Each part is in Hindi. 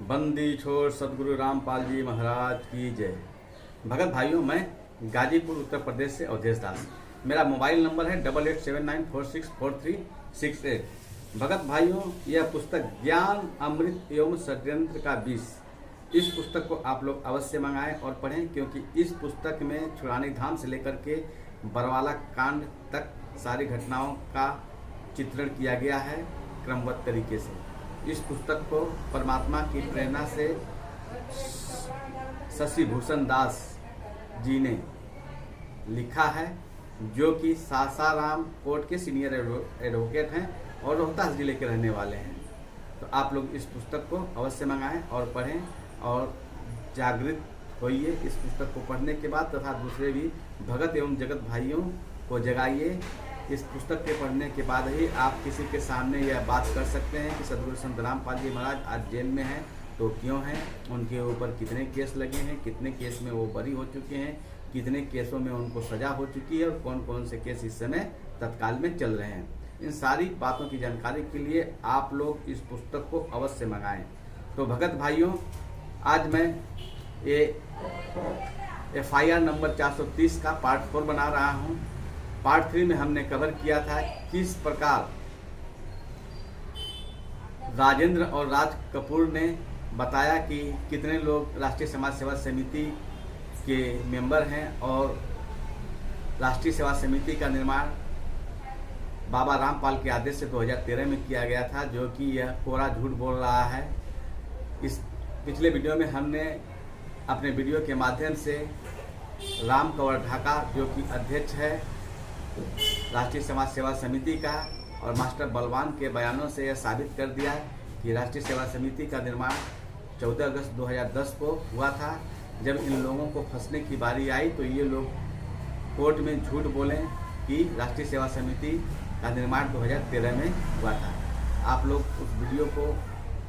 बंदी छोड़ सदगुरु रामपाल जी महाराज की जय। भगत भाइयों, मैं गाजीपुर उत्तर प्रदेश से अवधेश दास। मेरा मोबाइल नंबर है 8879464368। भगत भाइयों, यह पुस्तक ज्ञान अमृत एवं षड्यंत्र का विष, इस पुस्तक को आप लोग अवश्य मंगाएं और पढ़ें, क्योंकि इस पुस्तक में छुड़ानी धाम से लेकर के बरवाला कांड तक सारी घटनाओं का चित्रण किया गया है क्रमबद्ध तरीके से। इस पुस्तक को परमात्मा की प्रेरणा से शशि भूषण दास जी ने लिखा है, जो कि सासाराम कोर्ट के सीनियर एडवोकेट हैं और रोहतास जिले के रहने वाले हैं। तो आप लोग इस पुस्तक को अवश्य मंगाएं और पढ़ें और जागृत होइए इस पुस्तक को पढ़ने के बाद, तथा दूसरे भी भगत एवं जगत भाइयों को जगाइए। इस पुस्तक के पढ़ने के बाद ही आप किसी के सामने यह बात कर सकते हैं कि सदगुरु संत रामपाल जी महाराज आज जेल में हैं तो क्यों हैं, उनके ऊपर कितने केस लगे हैं, कितने केस में वो बरी हो चुके हैं, कितने केसों में उनको सजा हो चुकी है और कौन कौन से केस इस समय तत्काल में चल रहे हैं। इन सारी बातों की जानकारी के लिए आप लोग इस पुस्तक को अवश्य मंगाएं। तो भगत भाइयों, आज मैं ये FIR नंबर 430 का पार्ट 4 बना रहा हूँ। पार्ट 3 में हमने कवर किया था किस प्रकार राजेंद्र और राज कपूर ने बताया कि कितने लोग राष्ट्रीय समाज सेवा समिति के मेंबर हैं और राष्ट्रीय सेवा समिति का निर्माण बाबा रामपाल के आदेश से 2013 में किया गया था, जो कि यह कोरा झूठ बोल रहा है। इस पिछले वीडियो में हमने अपने वीडियो के माध्यम से राम कंवर ढाका, जो कि अध्यक्ष है राष्ट्रीय समाज सेवा समिति का, और मास्टर बलवान के बयानों से यह साबित कर दिया कि राष्ट्रीय सेवा समिति का निर्माण 14 अगस्त 2010 को हुआ था। जब इन लोगों को फंसने की बारी आई तो ये लोग कोर्ट में झूठ बोले कि राष्ट्रीय सेवा समिति का निर्माण 2013 में हुआ था। आप लोग उस वीडियो को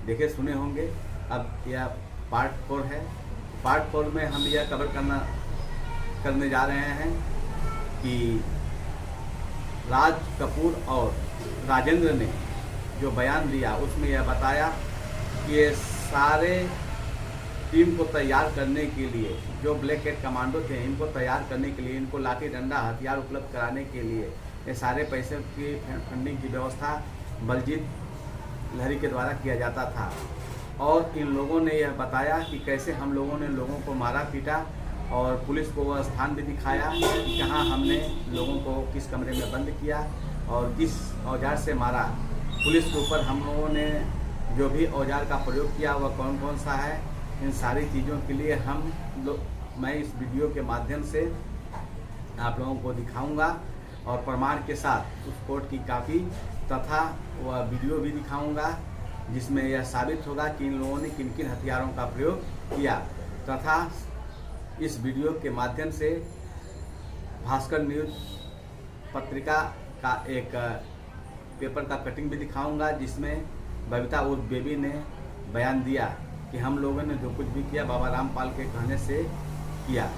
देखे सुने होंगे। अब यह पार्ट 4 है। पार्ट 4 में हम यह कवर करने जा रहे हैं कि राज कपूर और राजेंद्र ने जो बयान दिया उसमें यह बताया कि ये सारे टीम को तैयार करने के लिए, जो ब्लैक कैट कमांडो थे, इनको तैयार करने के लिए, इनको लाठी डंडा हथियार उपलब्ध कराने के लिए ये सारे पैसे की फंडिंग की व्यवस्था बलजीत लहरी के द्वारा किया जाता था। और इन लोगों ने यह बताया कि कैसे हम लोगों ने लोगों को मारा पीटा और पुलिस को वह स्थान भी दिखाया कि कहाँ हमने लोगों को किस कमरे में बंद किया और किस औजार से मारा। पुलिस के ऊपर हम लोगों ने जो भी औजार का प्रयोग किया वह कौन कौन सा है, इन सारी चीज़ों के लिए मैं इस वीडियो के माध्यम से आप लोगों को दिखाऊंगा और प्रमाण के साथ उस कोर्ट की कापी तथा वह वीडियो भी दिखाऊंगा, जिसमें यह साबित होगा कि इन लोगों ने किन किन हथियारों का प्रयोग किया। तथा इस वीडियो के माध्यम से भास्कर न्यूज पत्रिका का एक पेपर का कटिंग भी दिखाऊंगा, जिसमें बबीता उर्फ बेबी ने बयान दिया कि हम लोगों ने जो कुछ भी किया बाबा रामपाल के कहने से किया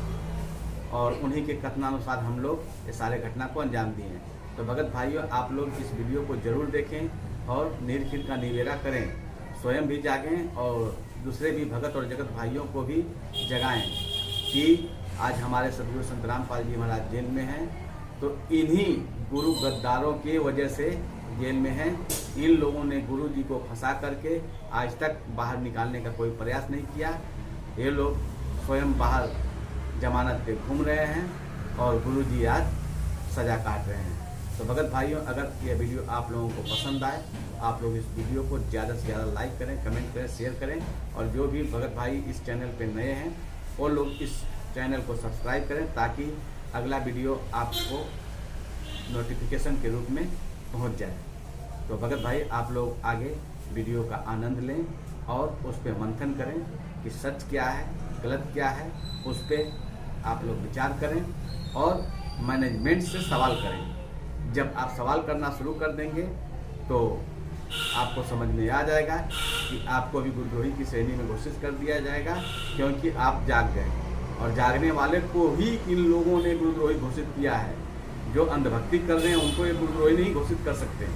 और उन्हीं के कथनानुसार हम लोग ये सारे घटना को अंजाम दिए हैं। तो भगत भाइयों, आप लोग इस वीडियो को जरूर देखें और निर्भीक का निवेदन करें, स्वयं भी जागें और दूसरे भी भगत और जगत भाइयों को भी जगाएं कि आज हमारे सदगुरु संत रामपाल जी महाराज जेल में हैं तो इन्हीं गुरु गद्दारों की वजह से जेल में हैं। इन लोगों ने गुरु जी को फंसा करके आज तक बाहर निकालने का कोई प्रयास नहीं किया। ये लोग स्वयं बाहर जमानत पे घूम रहे हैं और गुरु जी आज सजा काट रहे हैं। तो भगत भाइयों, अगर यह वीडियो आप लोगों को पसंद आए, आप लोग इस वीडियो को ज़्यादा से ज़्यादा लाइक करें, कमेंट करें, शेयर करें, और जो भी भगत भाई इस चैनल पे नए हैं वो लोग इस चैनल को सब्सक्राइब करें, ताकि अगला वीडियो आपको नोटिफिकेशन के रूप में पहुंच जाए। तो भगत भाई, आप लोग आगे वीडियो का आनंद लें और उस पर मंथन करें कि सच क्या है, गलत क्या है, उस पर आप लोग विचार करें और मैनेजमेंट से सवाल करें। जब आप सवाल करना शुरू कर देंगे तो आपको समझ में आ जाएगा कि आपको भी गुरुद्रोही की श्रेणी में घोषित कर दिया जाएगा, क्योंकि आप जाग गए और जागने वाले को ही इन लोगों ने गुरुद्रोही घोषित किया है। जो अंधभक्ति कर रहे हैं उनको ये गुरुद्रोही नहीं घोषित कर सकते।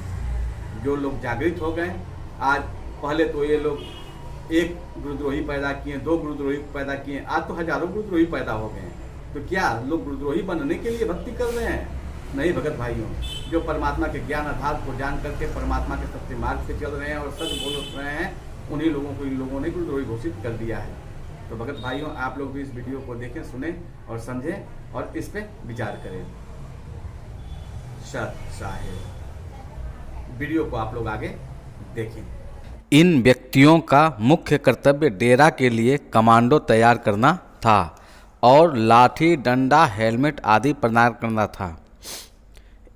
जो लोग जागृत हो गए, आज पहले तो ये लोग एक गुरुद्रोही पैदा किए, 2 गुरुद्रोही पैदा किए, आज तो हजारों गुरुद्रोही पैदा हो गए हैं। तो क्या लोग गुरुद्रोही बनने के लिए भक्ति कर रहे हैं? नहीं भगत भाइयों, जो परमात्मा के ज्ञान आधार को जान करके परमात्मा के सत्य मार्ग से चल रहे हैं और सच बोल रहे हैं, उन्हीं लोगों को इन लोगों ने गुरुद्रोही घोषित कर दिया है। तो भगत भाइयों, आप लोग भी इस वीडियो को देखें, सुने और समझें और इस पे विचार करें। सत साहेब, वीडियो को आप लोग आगे देखें। इन व्यक्तियों का मुख्य कर्तव्य डेरा के लिए कमांडो तैयार करना था और लाठी, डंडा, हेलमेट आदि प्रदान करना था।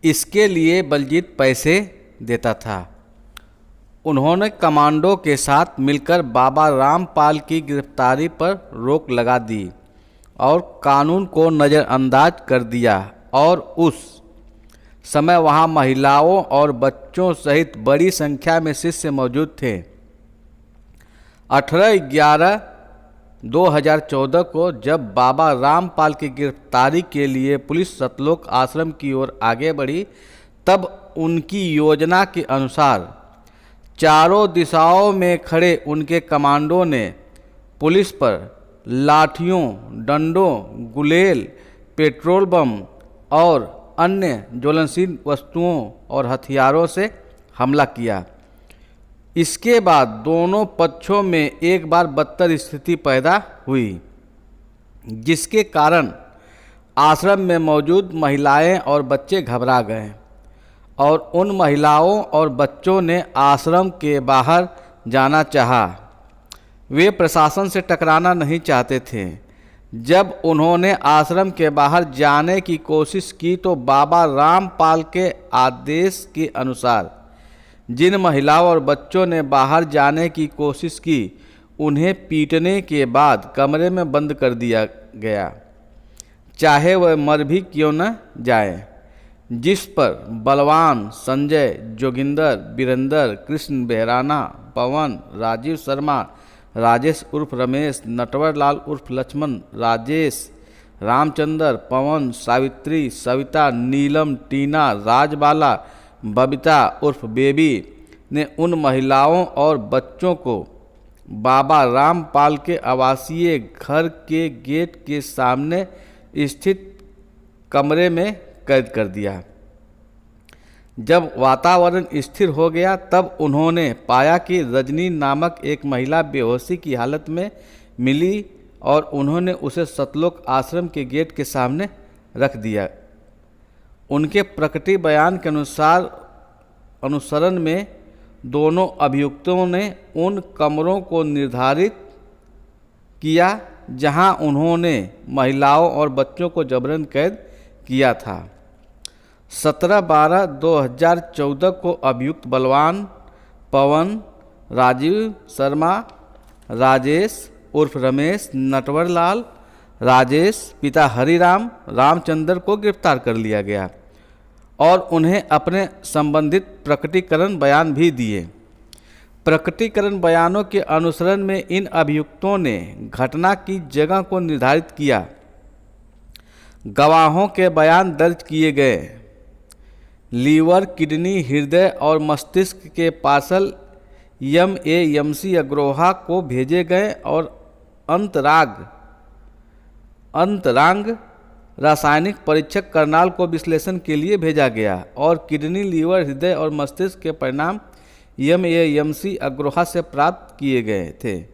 इसके लिए बलजीत पैसे देता था। उन्होंने कमांडो के साथ मिलकर बाबा रामपाल की गिरफ्तारी पर रोक लगा दी और कानून को नज़रअंदाज कर दिया और उस समय वहां महिलाओं और बच्चों सहित बड़ी संख्या में शिष्य मौजूद थे। 18/11/2014 को जब बाबा रामपाल की गिरफ्तारी के लिए पुलिस सतलोक आश्रम की ओर आगे बढ़ी, तब उनकी योजना के अनुसार चारों दिशाओं में खड़े उनके कमांडो ने पुलिस पर लाठियों, डंडों, गुलेल, पेट्रोल बम और अन्य ज्वलनशील वस्तुओं और हथियारों से हमला किया। इसके बाद दोनों पक्षों में एक बार बदतर स्थिति पैदा हुई, जिसके कारण आश्रम में मौजूद महिलाएं और बच्चे घबरा गए और उन महिलाओं और बच्चों ने आश्रम के बाहर जाना चाहा। वे प्रशासन से टकराना नहीं चाहते थे। जब उन्होंने आश्रम के बाहर जाने की कोशिश की तो बाबा रामपाल के आदेश के अनुसार जिन महिलाओं और बच्चों ने बाहर जाने की कोशिश की, उन्हें पीटने के बाद कमरे में बंद कर दिया गया, चाहे वह मर भी क्यों न जाए। जिस पर बलवान, संजय, जोगिंदर, वीरेंद्र, कृष्ण बेहराना, पवन, राजीव शर्मा, राजेश उर्फ रमेश, नटवर लाल उर्फ लक्ष्मण, राजेश, रामचंद्र, पवन, सावित्री, सविता, नीलम, टीना, राजबाला, बबीता उर्फ बेबी ने उन महिलाओं और बच्चों को बाबा रामपाल के आवासीय घर के गेट के सामने स्थित कमरे में कैद कर दिया। जब वातावरण स्थिर हो गया तब उन्होंने पाया कि रजनी नामक एक महिला बेहोशी की हालत में मिली और उन्होंने उसे सतलोक आश्रम के गेट के सामने रख दिया। उनके प्रकटी बयान के अनुसरण में दोनों अभियुक्तों ने उन कमरों को निर्धारित किया जहां उन्होंने महिलाओं और बच्चों को जबरन कैद किया था। 17/12/2014 को अभियुक्त बलवान, पवन, राजीव शर्मा, राजेश उर्फ रमेश, नटवर लाल, राजेश, पिता हरिराम, रामचंद्र को गिरफ्तार कर लिया गया और उन्हें अपने संबंधित प्रकटीकरण बयान भी दिए। प्रकटीकरण बयानों के अनुसरण में इन अभियुक्तों ने घटना की जगह को निर्धारित किया। गवाहों के बयान दर्ज किए गए। लीवर, किडनी, हृदय और मस्तिष्क के पार्सल एएमसी अग्रोहा को भेजे गए और अंतरांग रासायनिक परीक्षक करनाल को विश्लेषण के लिए भेजा गया और किडनी, लीवर, हृदय और मस्तिष्क के परिणाम एएमसी अग्रोहा से प्राप्त किए गए थे,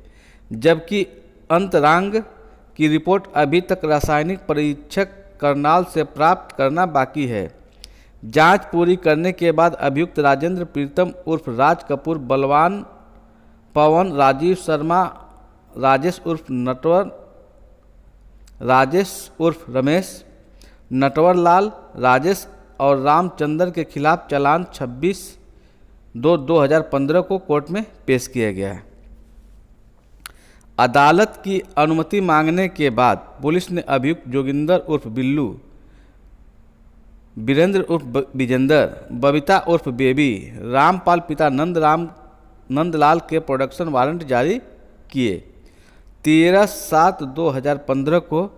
जबकि अंतरांग की रिपोर्ट अभी तक रासायनिक परीक्षक करनाल से प्राप्त करना बाकी है। जांच पूरी करने के बाद अभियुक्त राजेंद्र प्रीतम उर्फ राज कपूर, बलवान, पवन, राजीव शर्मा, राजेश उर्फ नटवर, राजेश उर्फ रमेश, नटवर लाल, राजेश और रामचंद्र के खिलाफ चालान 26/2/2015 को कोर्ट में पेश किया गया। अदालत की अनुमति मांगने के बाद पुलिस ने अभियुक्त जोगिंदर उर्फ बिल्लू, वीरेंद्र उर्फ विजेंदर, बबीता उर्फ बेबी, रामपाल पिता नंदलाल के प्रोडक्शन वारंट जारी किए। 13/7/2015 को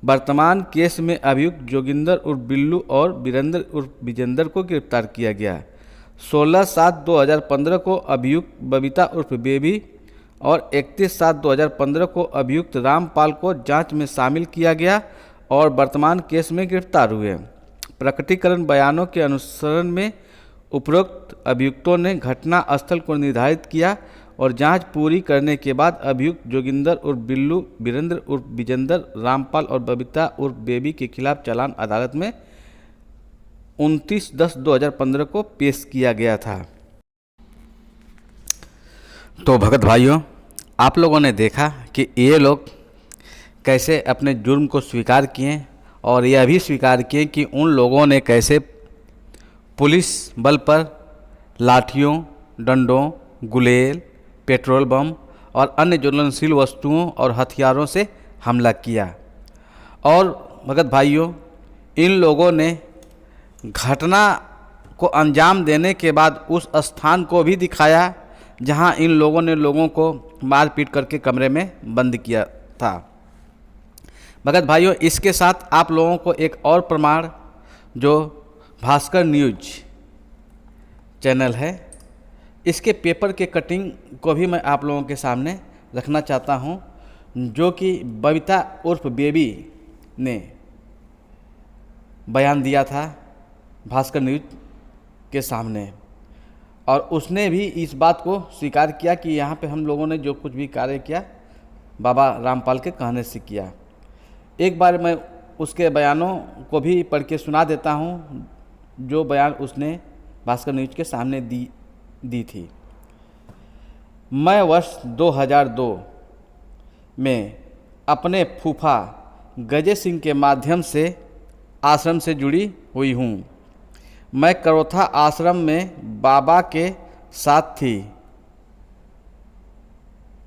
वर्तमान केस में अभियुक्त जोगिंदर उर्फ बिल्लू और वीरेंद्र उर्फ विजेंदर को गिरफ्तार किया गया। 16/7/2015 को अभियुक्त बबीता उर्फ बेबी और 31/7/2015 को अभियुक्त रामपाल को जांच में शामिल किया गया और वर्तमान केस में गिरफ्तार हुए। प्रकटीकरण बयानों के अनुसरण में उपरोक्त अभियुक्तों ने घटना स्थल को निर्धारित किया और जांच पूरी करने के बाद अभियुक्त जोगिंदर उर्फ बिल्लू, वीरेंद्र उर्फ विजेंदर, रामपाल और बबीता उर्फ बेबी के खिलाफ चालान अदालत में 29/10/2015 को पेश किया गया था। तो भगत भाइयों, आप लोगों ने देखा कि ये लोग कैसे अपने जुर्म को स्वीकार किए और यह भी स्वीकार किए कि उन लोगों ने कैसे पुलिस बल पर लाठियों, डंडों, गुलेल, पेट्रोल बम और अन्य ज्वलनशील वस्तुओं और हथियारों से हमला किया। और भगत भाइयों, इन लोगों ने घटना को अंजाम देने के बाद उस स्थान को भी दिखाया जहां इन लोगों ने लोगों को मारपीट करके कमरे में बंद किया था। भगत भाइयों, इसके साथ आप लोगों को एक और प्रमाण, जो भास्कर न्यूज चैनल है, इसके पेपर के कटिंग को भी मैं आप लोगों के सामने रखना चाहता हूं, जो कि बबीता उर्फ बेबी ने बयान दिया था भास्कर न्यूज के सामने। और उसने भी इस बात को स्वीकार किया कि यहाँ पे हम लोगों ने जो कुछ भी कार्य किया बाबा रामपाल के कहने से किया। एक बार मैं उसके बयानों को भी पढ़ के सुना देता हूँ, जो बयान उसने भास्कर न्यूज के सामने दी थी। मैं वर्ष 2002 में अपने फूफा गजे सिंह के माध्यम से आश्रम से जुड़ी हुई हूँ। मैं करोथा आश्रम में बाबा के साथ थी,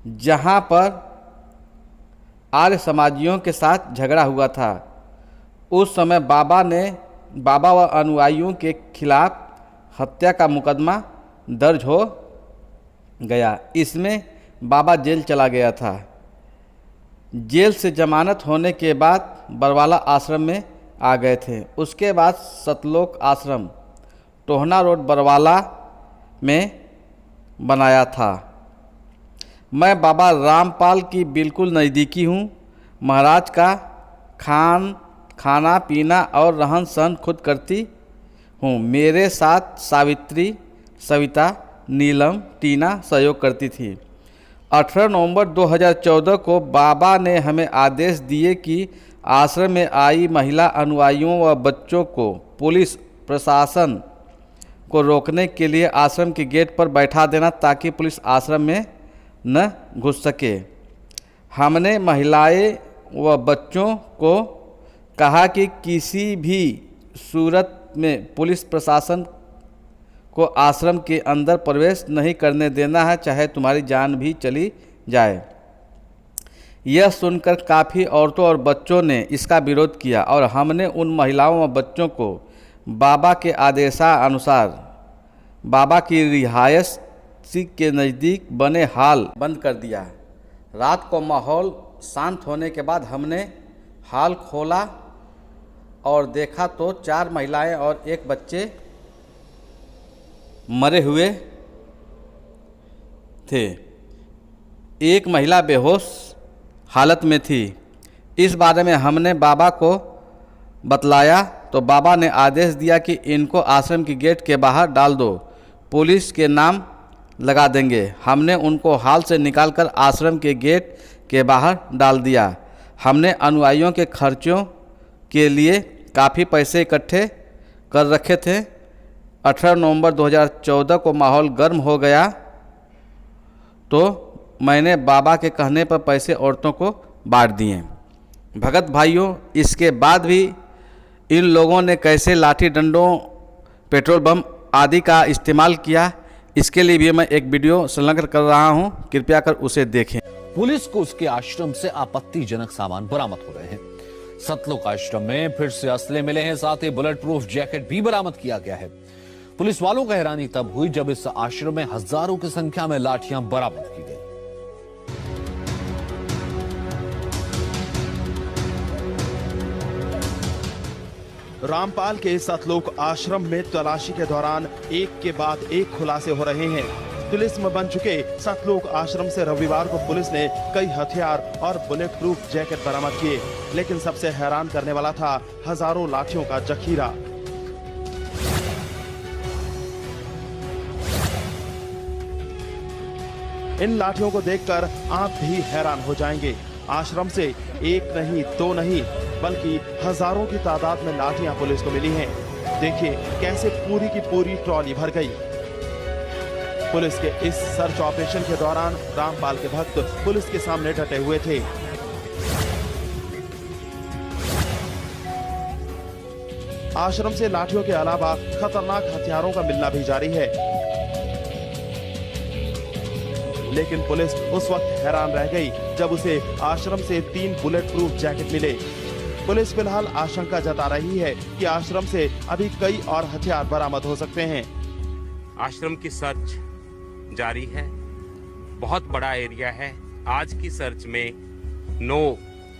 जहाँ पर आर्य समाजियों के साथ झगड़ा हुआ था। उस समय बाबा व अनुयायियों के खिलाफ हत्या का मुकदमा दर्ज हो गया। इसमें बाबा जेल चला गया था। जेल से जमानत होने के बाद बरवाला आश्रम में आ गए थे। उसके बाद सतलोक आश्रम टोहना रोड बरवाला में बनाया था। मैं बाबा रामपाल की बिल्कुल नज़दीकी हूँ। महाराज का खाना पीना और रहन सहन खुद करती हूँ। मेरे साथ सावित्री, सविता, नीलम, टीना सहयोग करती थी। 18 नवंबर 2014 को बाबा ने हमें आदेश दिए कि आश्रम में आई महिला अनुयायियों व बच्चों को पुलिस प्रशासन को रोकने के लिए आश्रम के गेट पर बैठा देना, ताकि पुलिस आश्रम में न घुस सके। हमने महिलाएं व बच्चों को कहा कि किसी भी सूरत में पुलिस प्रशासन को आश्रम के अंदर प्रवेश नहीं करने देना है, चाहे तुम्हारी जान भी चली जाए। यह सुनकर काफ़ी औरतों और बच्चों ने इसका विरोध किया और हमने उन महिलाओं व बच्चों को बाबा के आदेशानुसार बाबा की रिहायश के नज़दीक बने हॉल बंद कर दिया। रात को माहौल शांत होने के बाद हमने हॉल खोला और देखा तो 4 महिलाएं और 1 बच्चे मरे हुए थे। एक महिला बेहोश हालत में थी। इस बारे में हमने बाबा को बतलाया तो बाबा ने आदेश दिया कि इनको आश्रम की गेट के बाहर डाल दो, पुलिस के नाम लगा देंगे। हमने उनको हॉल से निकालकर आश्रम के गेट के बाहर डाल दिया। हमने अनुयायियों के खर्चों के लिए काफ़ी पैसे इकट्ठे कर रखे थे। 18 नवंबर 2014 को माहौल गर्म हो गया तो मैंने बाबा के कहने पर पैसे औरतों को बांट दिए। भगत भाइयों, इसके बाद भी इन लोगों ने कैसे लाठी डंडों, पेट्रोल बम आदि का इस्तेमाल किया, इसके लिए भी मैं एक वीडियो संलग्न कर रहा हूं, कृपया कर उसे देखें। पुलिस को उसके आश्रम से आपत्तिजनक सामान बरामद हो रहे हैं। सतलोक आश्रम में फिर से असले मिले हैं, साथ ही बुलेट प्रूफ जैकेट भी बरामद किया गया है। पुलिस वालों को हैरानी तब हुई जब इस आश्रम में हजारों की संख्या में लाठियां बरामद की गई। रामपाल के सतलोक आश्रम में तलाशी के दौरान एक के बाद एक खुलासे हो रहे हैं। तिलिस्म बन चुके सतलोक आश्रम से रविवार को पुलिस ने कई हथियार और बुलेट प्रूफ जैकेट बरामद किए, लेकिन सबसे हैरान करने वाला था हजारों लाठियों का जखीरा। इन लाठियों को देखकर आप भी हैरान हो जाएंगे। आश्रम से एक नहीं, दो नहीं, बल्कि हजारों की तादाद में लाठियां पुलिस को मिली हैं। देखिए कैसे पूरी की पूरी ट्रॉली भर गई। पुलिस के इस सर्च ऑपरेशन के दौरान रामपाल के भक्त पुलिस के सामने डटे हुए थे। आश्रम से लाठियों के अलावा खतरनाक हथियारों का मिलना भी जारी है, लेकिन पुलिस उस वक्त हैरान रह गई जब उसे आश्रम से 3 बुलेट प्रूफ जैकेट मिले। पुलिस फिलहाल आशंका जता रही है कि आश्रम से अभी कई और हथियार बरामद हो सकते हैं। आश्रम की सर्च जारी है, बहुत बड़ा एरिया है। आज की सर्च में 9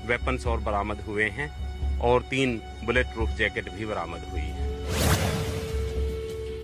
वेपन्स और बरामद हुए हैं और 3 बुलेट प्रूफ जैकेट भी बरामद हुई है।